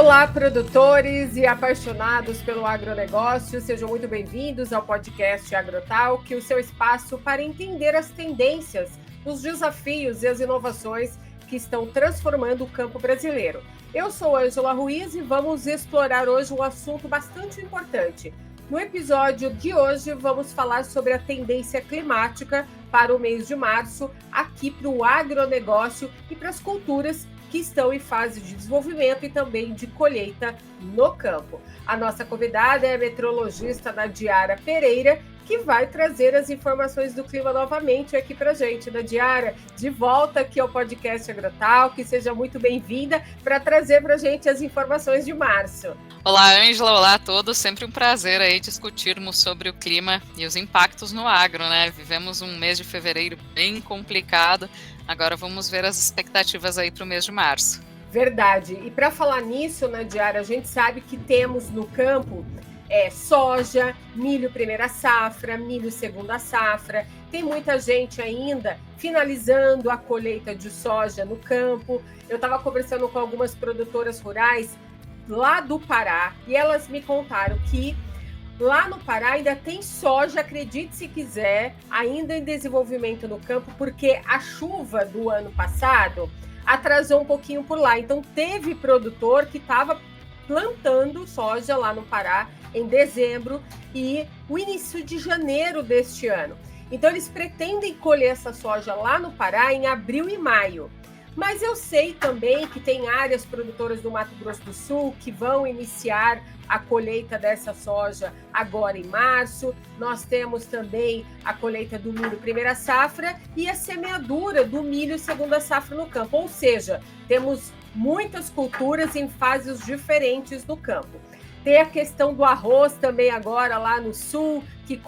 Olá, produtores e apaixonados pelo agronegócio, sejam muito bem-vindos ao podcast Agrotalk, o seu espaço para entender as tendências, os desafios e as inovações que estão transformando o campo brasileiro. Eu sou Ângela Ruiz e vamos explorar hoje um assunto bastante importante. No episódio de hoje, vamos falar sobre a tendência climática para o mês de março, aqui para o agronegócio e para as culturas que estão em fase de desenvolvimento e também de colheita no campo. A nossa convidada é a meteorologista Nadiara Pereira, que vai trazer as informações do clima novamente aqui para a gente. Nadiara, de volta aqui ao podcast Agrotalk, seja muito bem-vinda para trazer para a gente as informações de março. Olá, Ângela, olá a todos, sempre um prazer aí discutirmos sobre o clima e os impactos no agro, né? Vivemos um mês de fevereiro bem complicado, agora vamos ver as expectativas aí para o mês de março. Verdade, e para falar nisso, Nadiara, a gente sabe que temos no campo soja, milho primeira safra, milho segunda safra. Tem muita gente ainda finalizando a colheita de soja no campo. Eu estava conversando com algumas produtoras rurais lá do Pará e elas me contaram que lá no Pará ainda tem soja, acredite se quiser, ainda em desenvolvimento no campo, porque a chuva do ano passado atrasou um pouquinho por lá. Então teve produtor que estava plantando soja lá no Pará em dezembro e o início de janeiro deste ano. Então eles pretendem colher essa soja lá no Pará em abril e maio. Mas eu sei também que tem áreas produtoras do Mato Grosso do Sul que vão iniciar a colheita dessa soja agora em março. Nós temos também a colheita do milho primeira safra e a semeadura do milho segunda safra no campo. Ou seja, temos muitas culturas em fases diferentes no campo. Tem a questão do arroz também agora lá no sul, que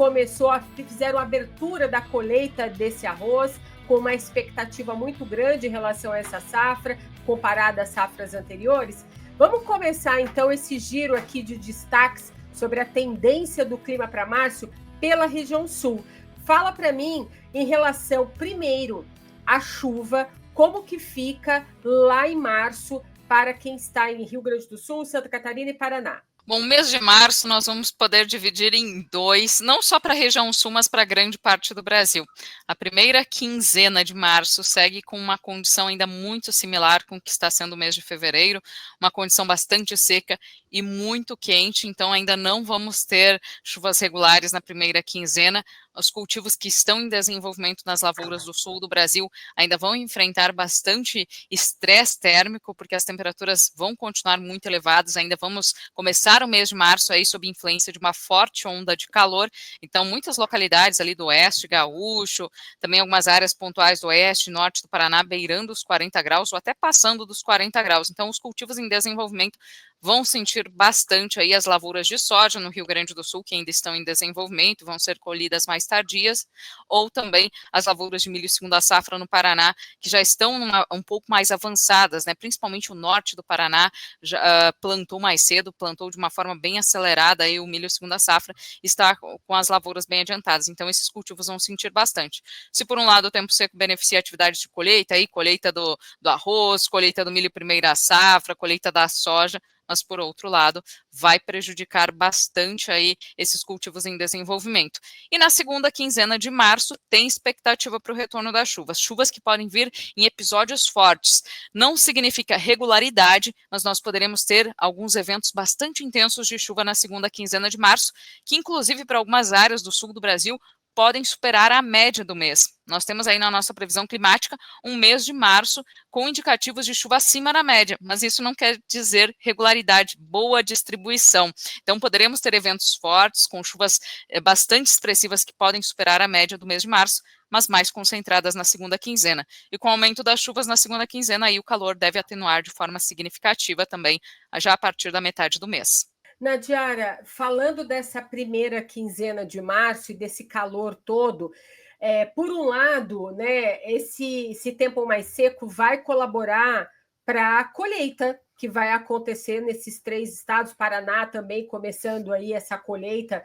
fizeram a abertura da colheita desse arroz, com uma expectativa muito grande em relação a essa safra, comparada às safras anteriores. Vamos começar, então, esse giro aqui de destaques sobre a tendência do clima para março pela região sul. Fala para mim, em relação, primeiro, à chuva, como que fica lá em março para quem está em Rio Grande do Sul, Santa Catarina e Paraná? Bom, o mês de março nós vamos poder dividir em dois, não só para a região sul, mas para grande parte do Brasil. A primeira quinzena de março segue com uma condição ainda muito similar com o que está sendo o mês de fevereiro, uma condição bastante seca e muito quente, então ainda não vamos ter chuvas regulares na primeira quinzena. Os cultivos que estão em desenvolvimento nas lavouras do sul do Brasil ainda vão enfrentar bastante estresse térmico, porque as temperaturas vão continuar muito elevadas, ainda vamos começar o mês de março aí sob influência de uma forte onda de calor, então muitas localidades ali do oeste gaúcho, também algumas áreas pontuais do oeste e norte do Paraná beirando os 40 graus ou até passando dos 40 graus, então os cultivos em desenvolvimento vão sentir bastante aí as lavouras de soja no Rio Grande do Sul, que ainda estão em desenvolvimento, vão ser colhidas mais tardias, ou também as lavouras de milho segunda safra no Paraná, que já estão um pouco mais avançadas, né? Principalmente o norte do Paraná já plantou mais cedo, plantou de uma forma bem acelerada aí o milho segunda safra, está com as lavouras bem adiantadas, então esses cultivos vão sentir bastante. Se por um lado o tempo seco beneficia a atividade de colheita, aí colheita do arroz, colheita do milho primeira safra, colheita da soja, mas por outro lado vai prejudicar bastante aí esses cultivos em desenvolvimento. E na segunda quinzena de março tem expectativa para o retorno das chuvas que podem vir em episódios fortes. Não significa regularidade, mas nós poderemos ter alguns eventos bastante intensos de chuva na segunda quinzena de março, que inclusive para algumas áreas do sul do Brasil podem superar a média do mês. Nós temos aí na nossa previsão climática um mês de março com indicativos de chuva acima da média, mas isso não quer dizer regularidade, boa distribuição. Então poderemos ter eventos fortes com chuvas bastante expressivas que podem superar a média do mês de março, mas mais concentradas na segunda quinzena. E com o aumento das chuvas na segunda quinzena, aí o calor deve atenuar de forma significativa também, já a partir da metade do mês. Nadiara, falando dessa primeira quinzena de março e desse calor todo, por um lado, né, esse tempo mais seco vai colaborar para a colheita que vai acontecer nesses 3 estados, Paraná também começando aí essa colheita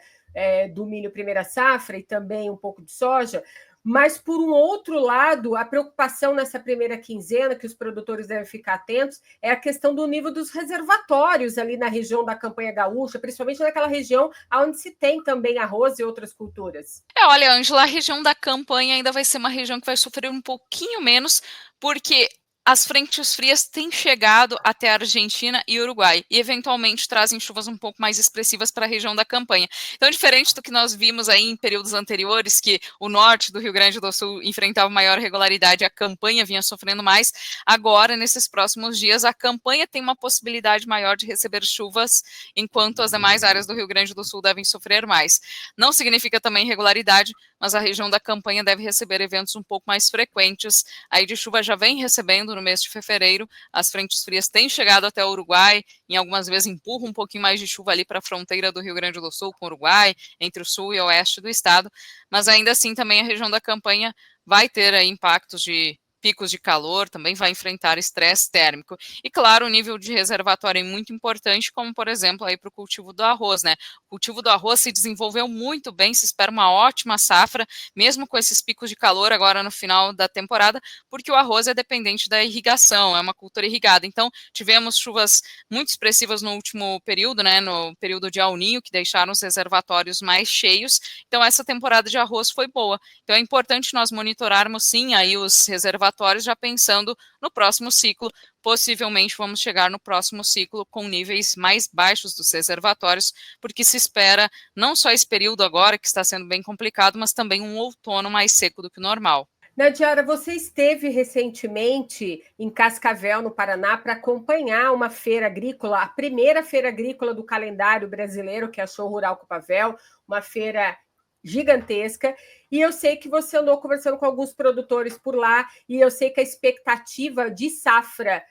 do milho primeira safra e também um pouco de soja, Mas, por um outro lado, a preocupação nessa primeira quinzena, que os produtores devem ficar atentos, é a questão do nível dos reservatórios ali na região da campanha gaúcha, principalmente naquela região onde se tem também arroz e outras culturas. Olha, Ângela, a região da campanha ainda vai ser uma região que vai sofrer um pouquinho menos, porque as frentes frias têm chegado até a Argentina e Uruguai e, eventualmente, trazem chuvas um pouco mais expressivas para a região da campanha. Então, diferente do que nós vimos aí em períodos anteriores, que o norte do Rio Grande do Sul enfrentava maior regularidade, a campanha vinha sofrendo mais, agora, nesses próximos dias, a campanha tem uma possibilidade maior de receber chuvas, enquanto as demais áreas do Rio Grande do Sul devem sofrer mais. Não significa também regularidade, mas a região da campanha deve receber eventos um pouco mais frequentes. Aí de chuva já vem recebendo no mês de fevereiro, as frentes frias têm chegado até o Uruguai, em algumas vezes empurram um pouquinho mais de chuva ali para a fronteira do Rio Grande do Sul com o Uruguai, entre o sul e o oeste do estado, mas ainda assim também a região da campanha vai ter aí impactos de picos de calor, também vai enfrentar estresse térmico. E, claro, o nível de reservatório é muito importante, como, por exemplo, aí para o cultivo do arroz, né? O cultivo do arroz se desenvolveu muito bem, se espera uma ótima safra, mesmo com esses picos de calor agora no final da temporada, porque o arroz é dependente da irrigação, é uma cultura irrigada. Então, tivemos chuvas muito expressivas no último período, né? No período de El Niño, que deixaram os reservatórios mais cheios. Então, essa temporada de arroz foi boa. Então, é importante nós monitorarmos, sim, aí os reservatórios, já pensando no próximo ciclo. Possivelmente vamos chegar no próximo ciclo com níveis mais baixos dos reservatórios, porque se espera não só esse período agora, que está sendo bem complicado, mas também um outono mais seco do que o normal. Nadiara, você esteve recentemente em Cascavel, no Paraná, para acompanhar uma feira agrícola, a primeira feira agrícola do calendário brasileiro, que é a Show Rural Copavel, uma feira gigantesca, e eu sei que você andou conversando com alguns produtores por lá, e eu sei que a expectativa de safra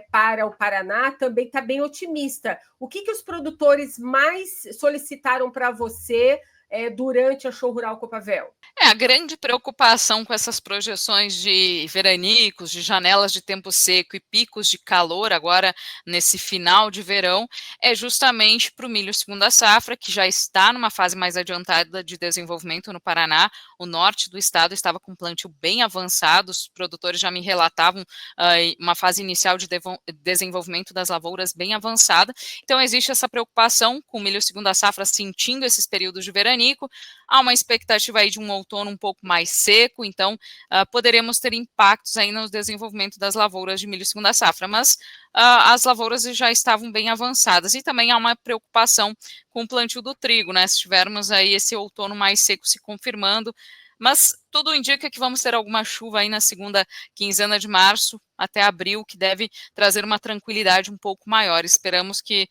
para o Paraná também está bem otimista. O que os produtores mais solicitaram para você durante a Show Rural Copavel? A grande preocupação com essas projeções de veranicos, de janelas de tempo seco e picos de calor agora nesse final de verão é justamente para o milho segunda safra, que já está numa fase mais adiantada de desenvolvimento no Paraná. O norte do estado estava com plantio bem avançado, os produtores já me relatavam uma fase inicial de desenvolvimento das lavouras bem avançada. Então existe essa preocupação com o milho segunda safra sentindo esses períodos de veranico. Há uma expectativa aí de um outono um pouco mais seco, então poderemos ter impactos aí no desenvolvimento das lavouras de milho segunda safra, mas as lavouras já estavam bem avançadas e também há uma preocupação com o plantio do trigo, né? Se tivermos aí esse outono mais seco se confirmando, mas tudo indica que vamos ter alguma chuva aí na segunda quinzena de março até abril, que deve trazer uma tranquilidade um pouco maior. Esperamos que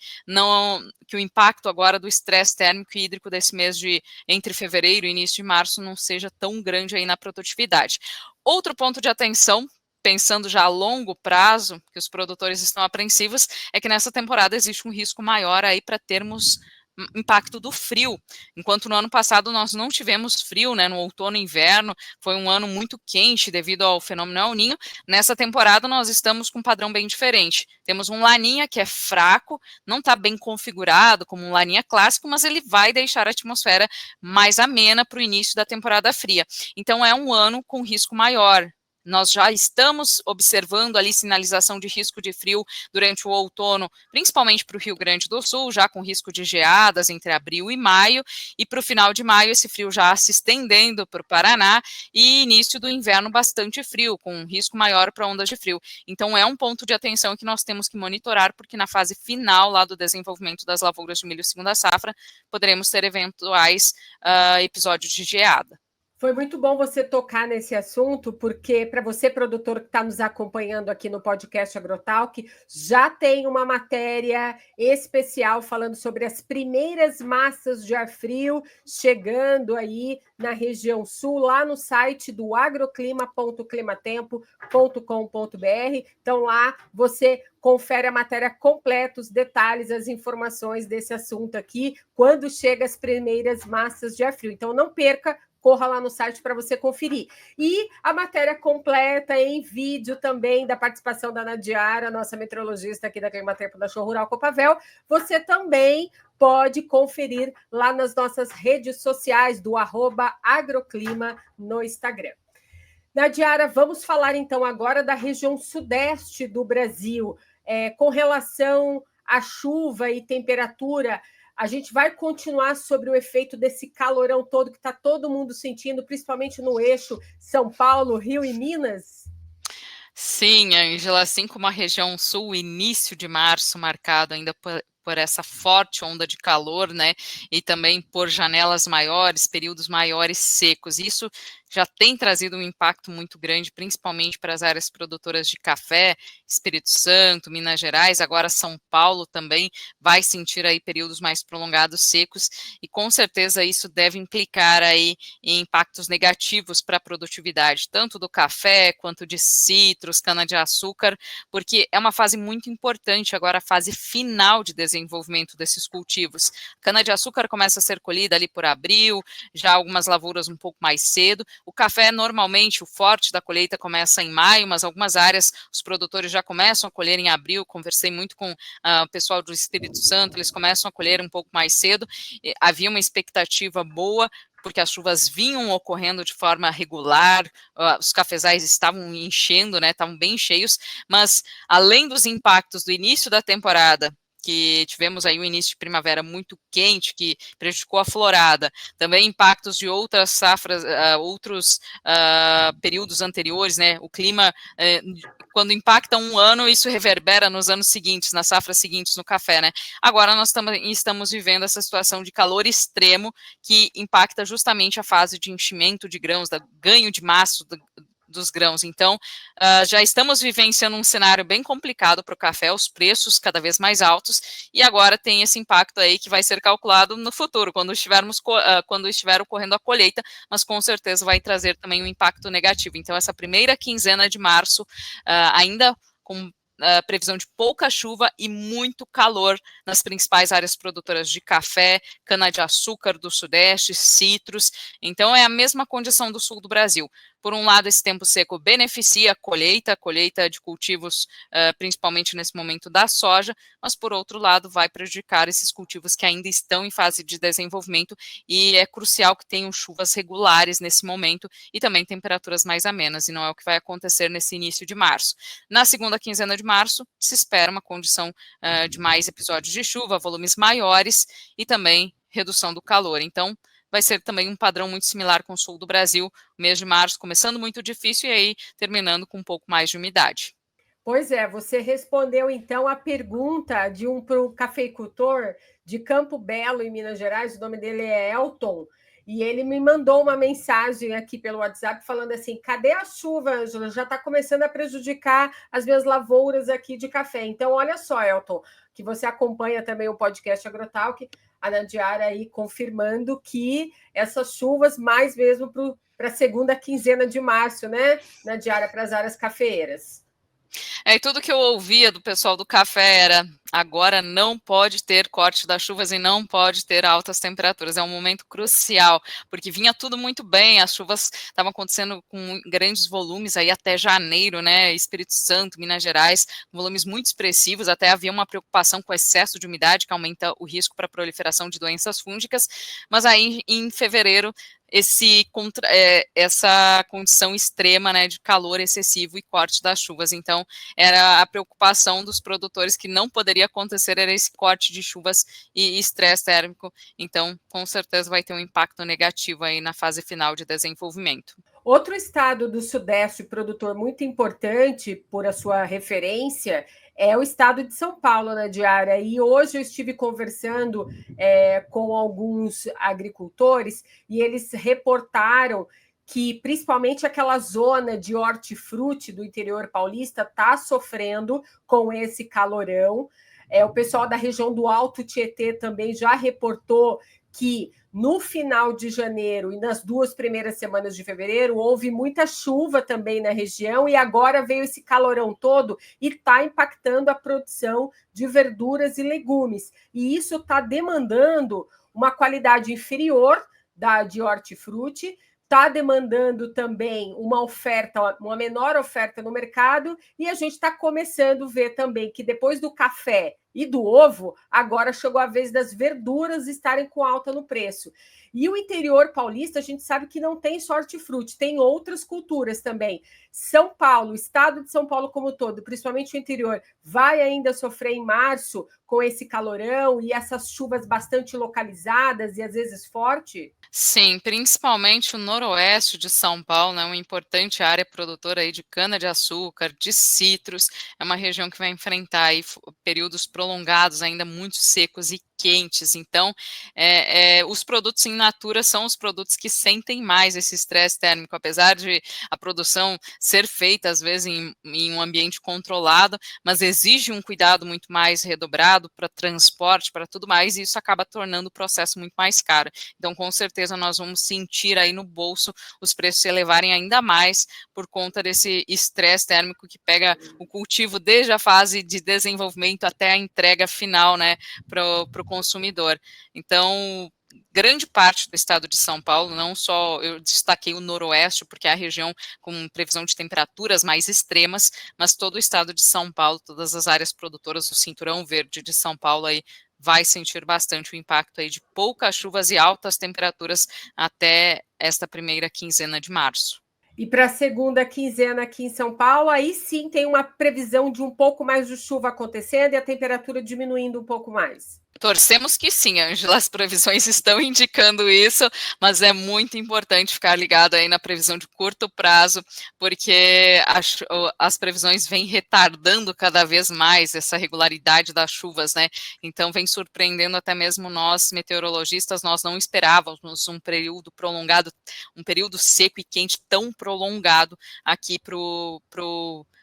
o impacto agora do estresse térmico e hídrico desse mês de entre fevereiro e início de março não seja tão grande aí na produtividade. Outro ponto de atenção, pensando já a longo prazo, que os produtores estão apreensivos, é que nessa temporada existe um risco maior aí para termos impacto do frio, enquanto no ano passado nós não tivemos frio, né, no outono e inverno, foi um ano muito quente devido ao fenômeno El Niño. Nessa temporada nós estamos com um padrão bem diferente, temos um Laninha que é fraco, não está bem configurado como um Laninha clássico, mas ele vai deixar a atmosfera mais amena para o início da temporada fria, então é um ano com risco maior. Nós já estamos observando ali sinalização de risco de frio durante o outono, principalmente para o Rio Grande do Sul, já com risco de geadas entre abril e maio, e para o final de maio esse frio já se estendendo para o Paraná e início do inverno bastante frio, com um risco maior para ondas de frio. Então é um ponto de atenção que nós temos que monitorar, porque na fase final lá do desenvolvimento das lavouras de milho segunda safra, poderemos ter eventuais episódios de geada. Foi muito bom você tocar nesse assunto, porque para você, produtor que está nos acompanhando aqui no podcast Agrotalk, já tem uma matéria especial falando sobre as primeiras massas de ar frio chegando aí na região sul, lá no site do agroclima.climatempo.com.br. Então lá você confere a matéria completa, os detalhes, as informações desse assunto aqui, quando chega as primeiras massas de ar frio. Então não perca, corra lá no site para você conferir. E a matéria completa em vídeo também da participação da Nadiara, nossa meteorologista aqui da Climatempo da Show Rural Copavel, você também pode conferir lá nas nossas redes sociais do @agroclima no Instagram. Nadiara, vamos falar então agora da região sudeste do Brasil. Com relação à chuva e temperatura, a gente vai continuar sobre o efeito desse calorão todo que está todo mundo sentindo, principalmente no eixo São Paulo, Rio e Minas? Sim, Ângela, assim como a região sul, início de março marcado ainda por essa forte onda de calor, né, e também por janelas maiores, períodos maiores secos. Isso já tem trazido um impacto muito grande, principalmente para as áreas produtoras de café, Espírito Santo, Minas Gerais, agora São Paulo também vai sentir aí períodos mais prolongados secos, e com certeza isso deve implicar aí em impactos negativos para a produtividade, tanto do café quanto de citros, cana-de-açúcar, porque é uma fase muito importante agora, a fase final de desenvolvimento desses cultivos. Cana-de-açúcar começa a ser colhida ali por abril, já algumas lavouras um pouco mais cedo. O café, normalmente, o forte da colheita começa em maio, mas algumas áreas os produtores já começam a colher em abril. Conversei muito com o pessoal do Espírito Santo, eles começam a colher um pouco mais cedo. Havia uma expectativa boa, porque as chuvas vinham ocorrendo de forma regular, os cafezais estavam enchendo, né, estavam bem cheios, mas além dos impactos do início da temporada, que tivemos aí um início de primavera muito quente, que prejudicou a florada, também impactos de outras safras, outros períodos anteriores, né, o clima, quando impacta um ano, isso reverbera nos anos seguintes, nas safras seguintes no café, né. Agora nós estamos vivendo essa situação de calor extremo, que impacta justamente a fase de enchimento de grãos, da ganho de massa dos grãos. Então, já estamos vivenciando um cenário bem complicado para o café, os preços cada vez mais altos, e agora tem esse impacto aí que vai ser calculado no futuro, quando estiver ocorrendo a colheita, mas com certeza vai trazer também um impacto negativo. Então, essa primeira quinzena de março, ainda com previsão de pouca chuva e muito calor nas principais áreas produtoras de café, cana-de-açúcar do Sudeste, citros. Então, é a mesma condição do sul do Brasil. Por um lado, esse tempo seco beneficia a colheita de cultivos, principalmente nesse momento da soja, mas por outro lado, vai prejudicar esses cultivos que ainda estão em fase de desenvolvimento, e é crucial que tenham chuvas regulares nesse momento e também temperaturas mais amenas, e não é o que vai acontecer nesse início de março. Na segunda quinzena de março, se espera uma condição de mais episódios de chuva, volumes maiores e também redução do calor. Então, vai ser também um padrão muito similar com o sul do Brasil, o mês de março começando muito difícil e aí terminando com um pouco mais de umidade. Pois é, você respondeu então a pergunta de pro cafeicultor de Campo Belo, em Minas Gerais, o nome dele é Elton, e ele me mandou uma mensagem aqui pelo WhatsApp falando assim: cadê a chuva, Ângela? Já está começando a prejudicar as minhas lavouras aqui de café. Então, olha só, Elton, que você acompanha também o podcast Agrotalk, a Nadiara aí confirmando que essas chuvas mais mesmo para a segunda quinzena de março, né, Nadiara, para as áreas cafeeiras. E tudo que eu ouvia do pessoal do café era: agora não pode ter corte das chuvas e não pode ter altas temperaturas. É um momento crucial, porque vinha tudo muito bem, as chuvas estavam acontecendo com grandes volumes aí até janeiro, né? Espírito Santo, Minas Gerais, volumes muito expressivos, até havia uma preocupação com o excesso de umidade, que aumenta o risco para a proliferação de doenças fúngicas, mas aí em fevereiro essa condição extrema, né, de calor excessivo e corte das chuvas. Então, era a preocupação dos produtores que não poderia acontecer, era esse corte de chuvas e estresse térmico. Então, com certeza vai ter um impacto negativo aí na fase final de desenvolvimento. Outro estado do Sudeste, produtor muito importante por a sua referência, é o estado de São Paulo, Nadiara. E hoje eu estive conversando com alguns agricultores e eles reportaram que principalmente aquela zona de hortifruti do interior paulista está sofrendo com esse calorão. O pessoal da região do Alto Tietê também já reportou que no final de janeiro e nas 2 primeiras semanas de fevereiro houve muita chuva também na região, e agora veio esse calorão todo e está impactando a produção de verduras e legumes. E isso está demandando uma qualidade inferior de hortifruti, está demandando também uma menor oferta no mercado, e a gente está começando a ver também que depois do café e do ovo, agora chegou a vez das verduras estarem com alta no preço. E o interior paulista, a gente sabe que não tem só hortifruti, tem outras culturas também. São Paulo, o estado de São Paulo como um todo, principalmente o interior, vai ainda sofrer em março com esse calorão e essas chuvas bastante localizadas e às vezes forte? Sim, principalmente o noroeste de São Paulo, né, uma importante área produtora aí de cana-de-açúcar, de citros, é uma região que vai enfrentar aí períodos prolongados, ainda muito secos e quentes, então os produtos in natura são os produtos que sentem mais esse estresse térmico, apesar de a produção ser feita às vezes em um ambiente controlado, mas exige um cuidado muito mais redobrado para transporte, para tudo mais, e isso acaba tornando o processo muito mais caro. Então, com certeza, nós vamos sentir aí no bolso os preços se elevarem ainda mais por conta desse estresse térmico que pega o cultivo desde a fase de desenvolvimento até a entrega final, né, para o consumidor. Então, grande parte do estado de São Paulo, não só eu destaquei o noroeste, porque é a região com previsão de temperaturas mais extremas, mas todo o estado de São Paulo, todas as áreas produtoras do Cinturão Verde de São Paulo aí vai sentir bastante o impacto aí de poucas chuvas e altas temperaturas até esta primeira quinzena de março. E para a segunda quinzena aqui em São Paulo, aí sim tem uma previsão de um pouco mais de chuva acontecendo e a temperatura diminuindo um pouco mais. Torcemos que sim, Ângela, as previsões estão indicando isso, mas é muito importante ficar ligado aí na previsão de curto prazo, porque as previsões vêm retardando cada vez mais essa regularidade das chuvas, né? Então vem surpreendendo até mesmo nós, meteorologistas, nós não esperávamos um período prolongado, um período seco e quente tão prolongado aqui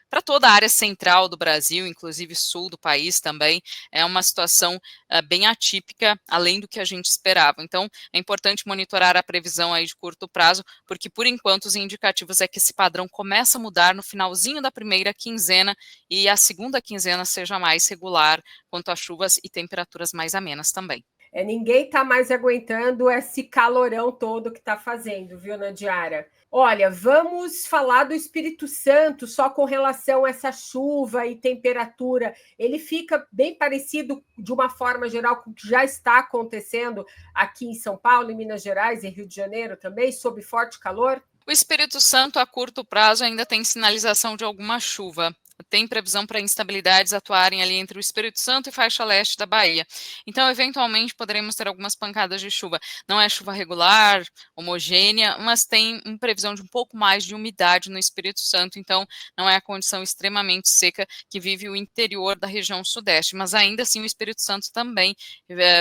para toda a área central do Brasil, inclusive sul do país também, é uma situação bem atípica, além do que a gente esperava. Então, é importante monitorar a previsão aí de curto prazo, porque por enquanto os indicativos é que esse padrão começa a mudar no finalzinho da primeira quinzena e a segunda quinzena seja mais regular quanto a chuvas e temperaturas mais amenas também. Ninguém está mais aguentando esse calorão todo que está fazendo, viu, Nadiara? Olha, vamos falar do Espírito Santo só com relação a essa chuva e temperatura. Ele fica bem parecido, de uma forma geral, com o que já está acontecendo aqui em São Paulo, em Minas Gerais e Rio de Janeiro também, sob forte calor? O Espírito Santo, a curto prazo, ainda tem sinalização de alguma chuva. Tem previsão para instabilidades atuarem ali entre o Espírito Santo e faixa leste da Bahia. Então, eventualmente, poderemos ter algumas pancadas de chuva. Não é chuva regular, homogênea, mas tem previsão de um pouco mais de umidade no Espírito Santo. Então, não é a condição extremamente seca que vive o interior da região sudeste. Mas, ainda assim, o Espírito Santo também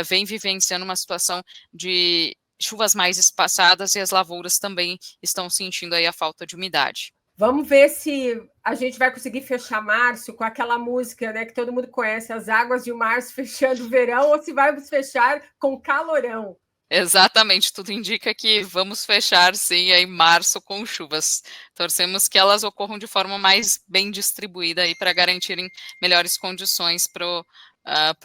vem vivenciando uma situação de chuvas mais espaçadas e as lavouras também estão sentindo aí a falta de umidade. Vamos ver se a gente vai conseguir fechar março com aquela música, né, que todo mundo conhece, As Águas de Março fechando o verão, ou se vamos fechar com calorão. Exatamente, tudo indica que vamos fechar, sim, aí março com chuvas. Torcemos que elas ocorram de forma mais bem distribuída aí para garantirem melhores condições para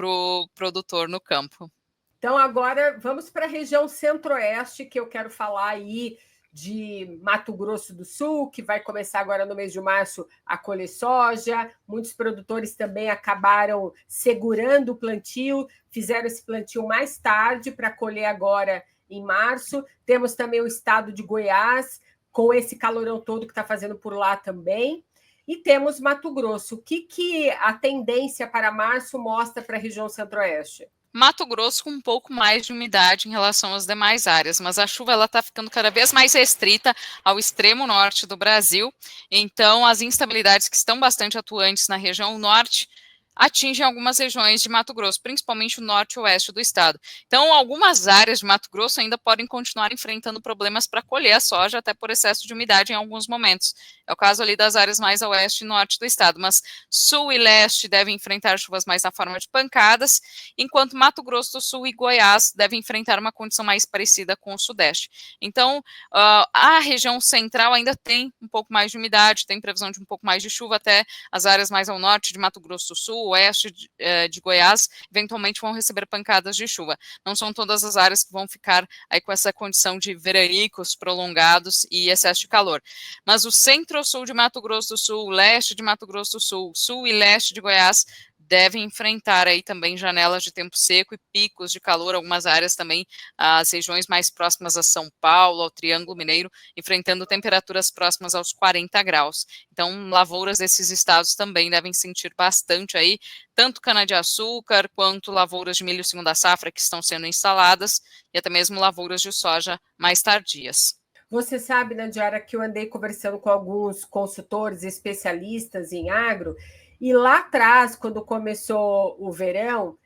o produtor no campo. Então, agora vamos para a região centro-oeste, que eu quero falar aí de Mato Grosso do Sul, que vai começar agora no mês de março a colher soja. Muitos produtores também acabaram segurando o plantio, fizeram esse plantio mais tarde para colher agora em março. Temos também o estado de Goiás, com esse calorão todo que está fazendo por lá também. E temos Mato Grosso. O que a tendência para março mostra para a região centro-oeste? Mato Grosso com um pouco mais de umidade em relação às demais áreas, mas a chuva ela está ficando cada vez mais restrita ao extremo norte do Brasil, então as instabilidades que estão bastante atuantes na região norte atingem algumas regiões de Mato Grosso, principalmente o norte e oeste do estado. Então, algumas áreas de Mato Grosso ainda podem continuar enfrentando problemas para colher a soja, até por excesso de umidade em alguns momentos. É o caso ali das áreas mais a oeste e norte do estado, mas sul e leste devem enfrentar chuvas mais na forma de pancadas, enquanto Mato Grosso do Sul e Goiás devem enfrentar uma condição mais parecida com o sudeste. Então, a região central ainda tem um pouco mais de umidade, tem previsão de um pouco mais de chuva, até as áreas mais ao norte de Mato Grosso do Sul, oeste de Goiás, eventualmente vão receber pancadas de chuva. Não são todas as áreas que vão ficar aí com essa condição de veranicos prolongados e excesso de calor. Mas o centro-sul de Mato Grosso do Sul, leste de Mato Grosso do Sul, sul e leste de Goiás, devem enfrentar aí também janelas de tempo seco e picos de calor, algumas áreas também, as regiões mais próximas a São Paulo, ao Triângulo Mineiro, enfrentando temperaturas próximas aos 40 graus. Então, lavouras desses estados também devem sentir bastante aí, tanto cana-de-açúcar, quanto lavouras de milho segunda safra que estão sendo instaladas, e até mesmo lavouras de soja mais tardias. Você sabe, Nadiara, que eu andei conversando com alguns consultores especialistas em agro, e lá atrás, quando começou o verão,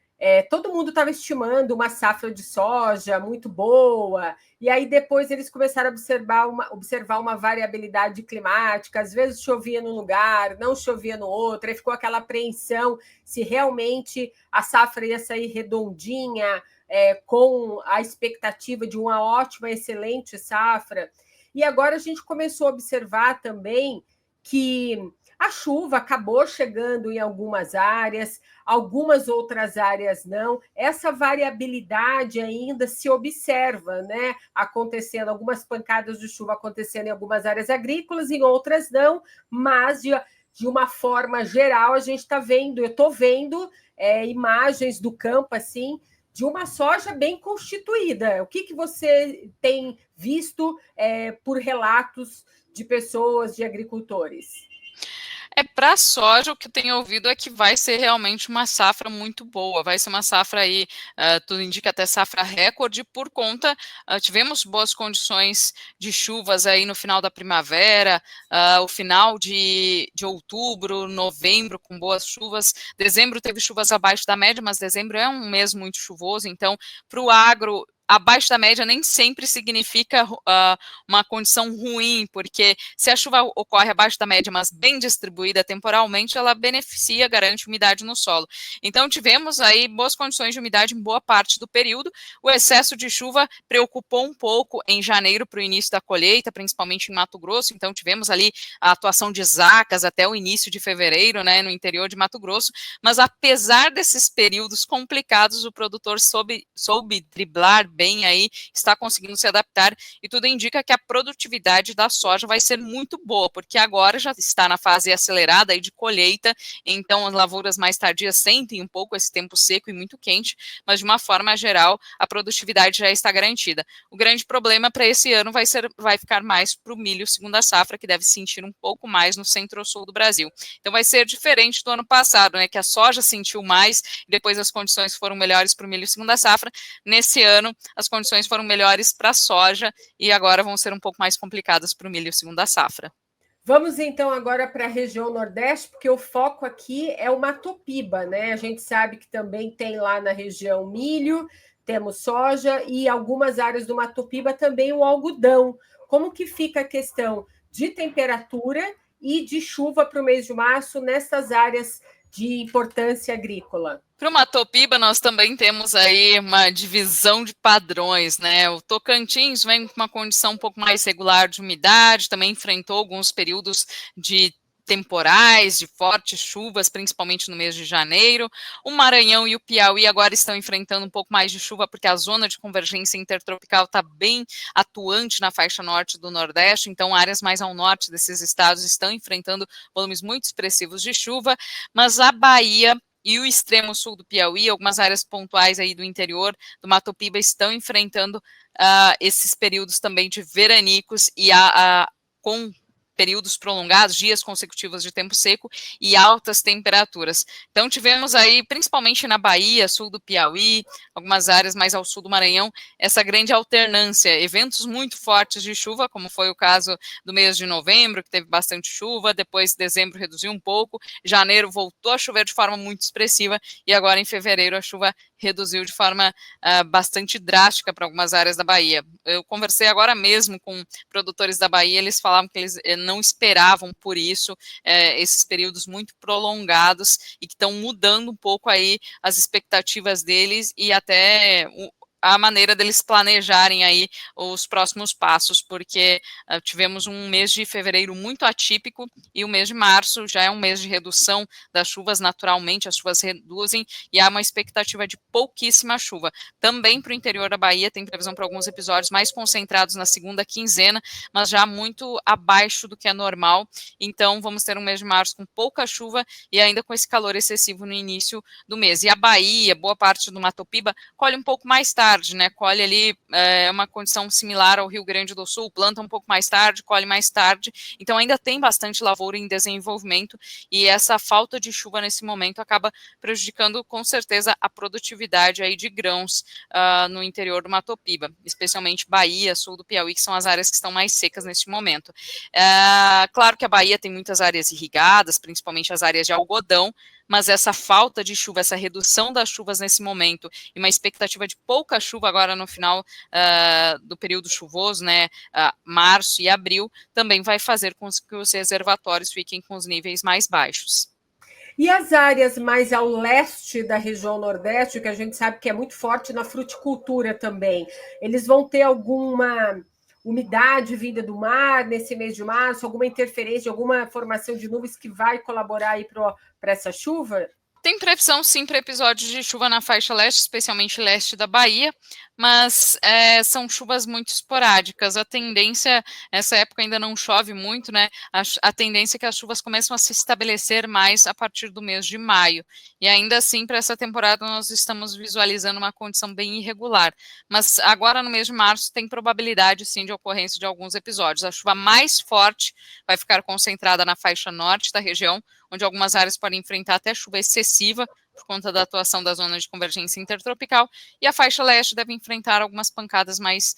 todo mundo estava estimando uma safra de soja muito boa, e aí depois eles começaram a observar uma variabilidade climática, às vezes chovia num lugar, não chovia no outro, aí ficou aquela apreensão se realmente a safra ia sair redondinha, com a expectativa de uma ótima, excelente safra. E agora a gente começou a observar também que a chuva acabou chegando em algumas áreas, algumas outras áreas não. Essa variabilidade ainda se observa, né? Acontecendo, algumas pancadas de chuva acontecendo em algumas áreas agrícolas, em outras não, mas de uma forma geral, a gente está vendo, eu estou vendo imagens do campo assim, de uma soja bem constituída. O que você tem visto por relatos de pessoas, de agricultores? Para a soja, o que eu tenho ouvido é que vai ser realmente uma safra muito boa, vai ser uma safra aí, tudo indica até safra recorde, por conta, tivemos boas condições de chuvas aí no final da primavera, o final de outubro, novembro, com boas chuvas, dezembro teve chuvas abaixo da média, mas dezembro é um mês muito chuvoso, então, para o agro, abaixo da média nem sempre significa uma condição ruim, porque se a chuva ocorre abaixo da média, mas bem distribuída temporalmente, ela beneficia, garante umidade no solo. Então, tivemos aí boas condições de umidade em boa parte do período. O excesso de chuva preocupou um pouco em janeiro para o início da colheita, principalmente em Mato Grosso. Então, tivemos ali a atuação de zacas até o início de fevereiro, né, no interior de Mato Grosso. Mas, apesar desses períodos complicados, o produtor soube driblar bem aí, está conseguindo se adaptar, e tudo indica que a produtividade da soja vai ser muito boa, porque agora já está na fase acelerada aí de colheita, então as lavouras mais tardias sentem um pouco esse tempo seco e muito quente, mas de uma forma geral a produtividade já está garantida. O grande problema para esse ano vai ficar mais para o milho segunda safra, que deve sentir um pouco mais no centro-sul do Brasil. Então vai ser diferente do ano passado, né, que a soja sentiu mais, e depois as condições foram melhores para o milho segunda safra. Nesse ano as condições foram melhores para a soja e agora vão ser um pouco mais complicadas para o milho segunda safra. Vamos então agora para a região Nordeste, porque o foco aqui é o Matopiba, né? A gente sabe que também tem lá na região milho, temos soja e algumas áreas do Matopiba também o algodão. Como que fica a questão de temperatura e de chuva para o mês de março nessas áreas de importância agrícola? Para o Matopiba, nós também temos aí uma divisão de padrões, né? O Tocantins vem com uma condição um pouco mais regular de umidade, também enfrentou alguns períodos de temporais, de fortes chuvas, principalmente no mês de janeiro. O Maranhão e o Piauí agora estão enfrentando um pouco mais de chuva, porque a zona de convergência intertropical está bem atuante na faixa norte do Nordeste, então áreas mais ao norte desses estados estão enfrentando volumes muito expressivos de chuva, mas a Bahia e o extremo sul do Piauí, algumas áreas pontuais aí do interior do Matopiba estão enfrentando esses períodos também de veranicos e com períodos prolongados, dias consecutivos de tempo seco e altas temperaturas. Então tivemos aí, principalmente na Bahia, sul do Piauí, algumas áreas mais ao sul do Maranhão, essa grande alternância, eventos muito fortes de chuva, como foi o caso do mês de novembro, que teve bastante chuva, depois dezembro reduziu um pouco, janeiro voltou a chover de forma muito expressiva e agora em fevereiro a chuva reduziu de forma bastante drástica para algumas áreas da Bahia. Eu conversei agora mesmo com produtores da Bahia, eles falavam que eles não esperavam por isso, esses períodos muito prolongados e que estão mudando um pouco aí as expectativas deles e até a maneira deles planejarem aí os próximos passos, porque tivemos um mês de fevereiro muito atípico e o mês de março já é um mês de redução das chuvas, naturalmente as chuvas reduzem e há uma expectativa de pouquíssima chuva. Também para o interior da Bahia tem previsão para alguns episódios mais concentrados na segunda quinzena, mas já muito abaixo do que é normal, então vamos ter um mês de março com pouca chuva e ainda com esse calor excessivo no início do mês. E a Bahia, boa parte do Mato Piba, colhe um pouco mais tarde, né? Colhe ali uma condição similar ao Rio Grande do Sul, planta um pouco mais tarde, colhe mais tarde, então ainda tem bastante lavoura em desenvolvimento e essa falta de chuva nesse momento acaba prejudicando com certeza a produtividade aí de grãos no interior do Mato Piba, especialmente Bahia, sul do Piauí, que são as áreas que estão mais secas neste momento. Claro que a Bahia tem muitas áreas irrigadas, principalmente as áreas de algodão, mas essa falta de chuva, essa redução das chuvas nesse momento e uma expectativa de pouca chuva agora no final do período chuvoso, né, março e abril, também vai fazer com que os reservatórios fiquem com os níveis mais baixos. E as áreas mais ao leste da região Nordeste, que a gente sabe que é muito forte na fruticultura também, eles vão ter alguma umidade vinda do mar nesse mês de março, alguma interferência, alguma formação de nuvens que vai colaborar aí para essa chuva? Tem previsão, sim, para episódios de chuva na faixa leste, especialmente leste da Bahia, mas são chuvas muito esporádicas. A tendência, essa época ainda não chove muito, né? A tendência é que as chuvas começam a se estabelecer mais a partir do mês de maio. E ainda assim, para essa temporada, nós estamos visualizando uma condição bem irregular. Mas agora, no mês de março, tem probabilidade, sim, de ocorrência de alguns episódios. A chuva mais forte vai ficar concentrada na faixa norte da região, onde algumas áreas podem enfrentar até chuva excessiva por conta da atuação da zona de convergência intertropical, e a faixa leste deve enfrentar algumas pancadas mais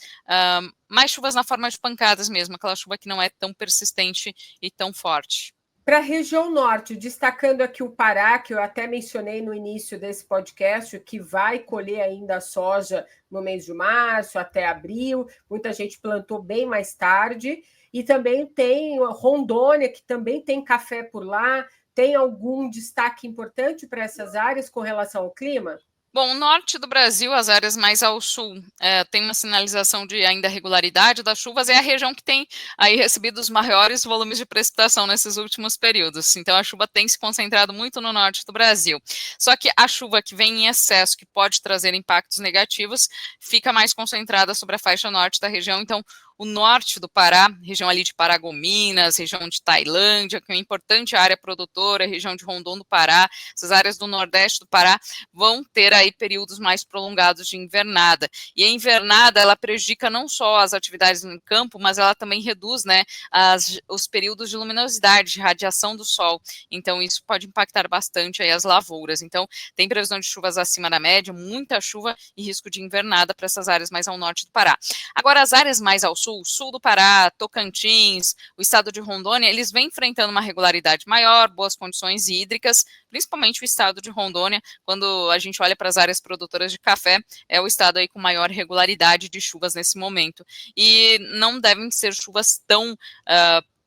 chuvas na forma de pancadas mesmo, aquela chuva que não é tão persistente e tão forte. Para a região norte, destacando aqui o Pará, que eu até mencionei no início desse podcast, que vai colher ainda a soja no mês de março até abril, muita gente plantou bem mais tarde, e também tem Rondônia, que também tem café por lá. Tem algum destaque importante para essas áreas com relação ao clima? Bom, o norte do Brasil, as áreas mais ao sul, tem uma sinalização de ainda regularidade das chuvas, é a região que tem aí recebido os maiores volumes de precipitação nesses últimos períodos. Então, a chuva tem se concentrado muito no norte do Brasil. Só que a chuva que vem em excesso, que pode trazer impactos negativos, fica mais concentrada sobre a faixa norte da região. Então, o norte do Pará, região ali de Paragominas, região de Tailândia, que é uma importante área produtora, região de Rondônia do Pará, essas áreas do nordeste do Pará vão ter aí períodos mais prolongados de invernada. E a invernada, ela prejudica não só as atividades no campo, mas ela também reduz, né, os períodos de luminosidade, de radiação do sol. Então, isso pode impactar bastante aí as lavouras. Então, tem previsão de chuvas acima da média, muita chuva e risco de invernada para essas áreas mais ao norte do Pará. Agora, as áreas mais ao sul do Pará, Tocantins, o estado de Rondônia, eles vêm enfrentando uma regularidade maior, boas condições hídricas, principalmente o estado de Rondônia, quando a gente olha para as áreas produtoras de café, é o estado aí com maior regularidade de chuvas nesse momento. E não devem ser chuvas tão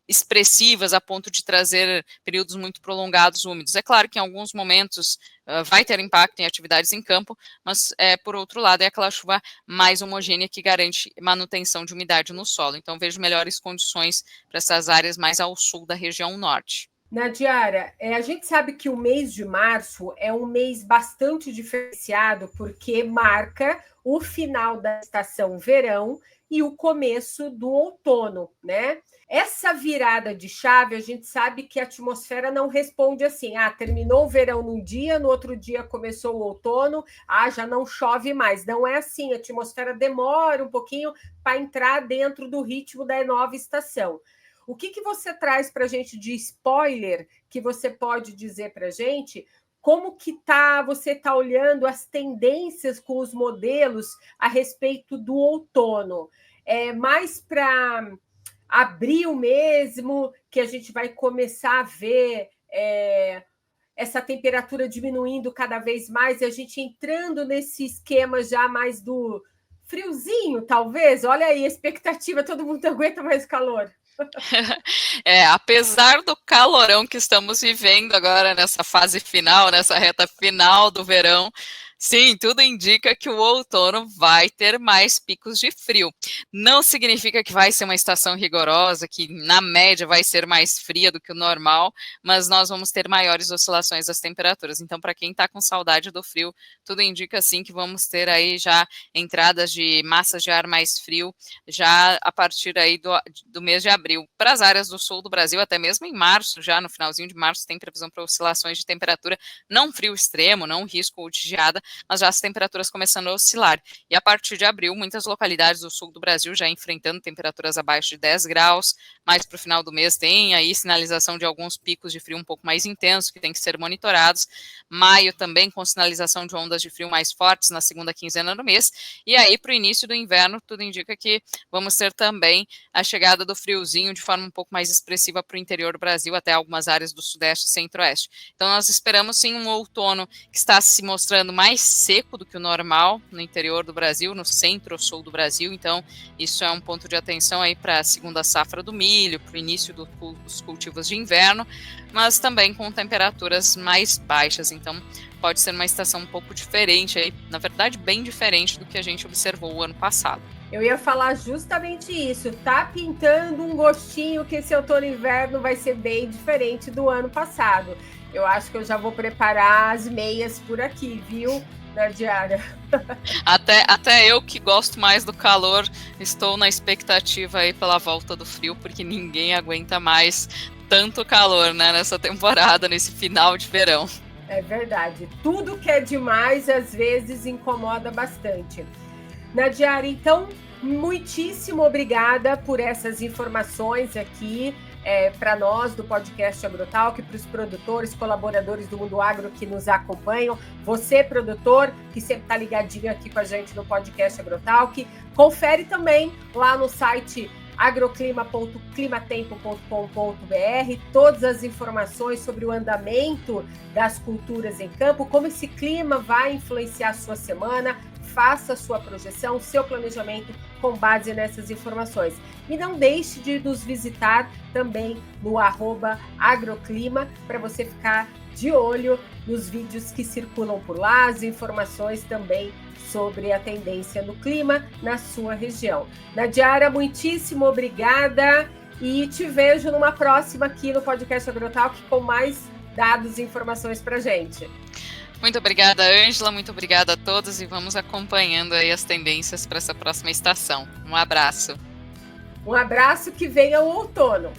expressivas a ponto de trazer períodos muito prolongados úmidos. É claro que em alguns momentos vai ter impacto em atividades em campo, mas por outro lado é aquela chuva mais homogênea que garante manutenção de umidade no solo. Então vejo melhores condições para essas áreas mais ao sul da região norte. Nadiara, a gente sabe que o mês de março é um mês bastante diferenciado porque marca o final da estação verão e o começo do outono, né? Essa virada de chave, a gente sabe que a atmosfera não responde assim, terminou o verão num dia, no outro dia começou o outono, já não chove mais. Não é assim, a atmosfera demora um pouquinho para entrar dentro do ritmo da nova estação. O que você traz para a gente de spoiler que você pode dizer para a gente? Como que você está olhando as tendências com os modelos a respeito do outono? Mais para abril mesmo, que a gente vai começar a ver essa temperatura diminuindo cada vez mais e a gente entrando nesse esquema já mais do friozinho, talvez? Olha aí, a expectativa, todo mundo aguenta mais calor. Apesar do calorão que estamos vivendo agora nessa fase final, nessa reta final do verão, Sim, tudo indica que o outono vai ter mais picos de frio. Não significa que vai ser uma estação rigorosa, que na média vai ser mais fria do que o normal, mas nós vamos ter maiores oscilações das temperaturas. Então, para quem está com saudade do frio, tudo indica sim que vamos ter aí já entradas de massas de ar mais frio já a partir aí do mês de abril. Para as áreas do sul do Brasil, até mesmo em março, já no finalzinho de março, tem previsão para oscilações de temperatura, não frio extremo, não risco de geada, mas já as temperaturas começando a oscilar. E a partir de abril, muitas localidades do sul do Brasil já enfrentando temperaturas abaixo de 10 graus, mais para o final do mês tem aí sinalização de alguns picos de frio um pouco mais intensos, que tem que ser monitorados. Maio também com sinalização de ondas de frio mais fortes na segunda quinzena do mês. E aí, para o início do inverno, tudo indica que vamos ter também a chegada do friozinho de forma um pouco mais expressiva para o interior do Brasil, até algumas áreas do sudeste e centro-oeste. Então, nós esperamos sim um outono que está se mostrando mais seco do que o normal no interior do Brasil, no centro-sul do Brasil. Então, isso é um ponto de atenção aí para a segunda safra do milho, para o início dos cultivos de inverno, mas também com temperaturas mais baixas. Então, pode ser uma estação um pouco diferente aí, na verdade, bem diferente do que a gente observou o ano passado. Eu ia falar justamente isso. Tá pintando um gostinho que esse outono e inverno vai ser bem diferente do ano passado. Eu acho que eu já vou preparar as meias por aqui, viu, Nadiara? Até eu que gosto mais do calor, estou na expectativa aí pela volta do frio, porque ninguém aguenta mais tanto calor, né, nessa temporada, nesse final de verão. É verdade. Tudo que é demais, às vezes, incomoda bastante. Nadiara, então, muitíssimo obrigada por essas informações aqui para nós do podcast Agrotalk, para os produtores, colaboradores do Mundo Agro que nos acompanham. Você, produtor, que sempre está ligadinho aqui com a gente no podcast Agrotalk, confere também lá no site agroclima.climatempo.com.br todas as informações sobre o andamento das culturas em campo, como esse clima vai influenciar a sua semana. Faça a sua projeção, seu planejamento com base nessas informações. E não deixe de nos visitar também no @agroclima para você ficar de olho nos vídeos que circulam por lá, as informações também sobre a tendência no clima na sua região. Nadiara, muitíssimo obrigada e te vejo numa próxima aqui no podcast Agrotalk com mais dados e informações para a gente. Muito obrigada, Ângela, muito obrigada a todos e vamos acompanhando aí as tendências para essa próxima estação. Um abraço. Um abraço, que venha o outono.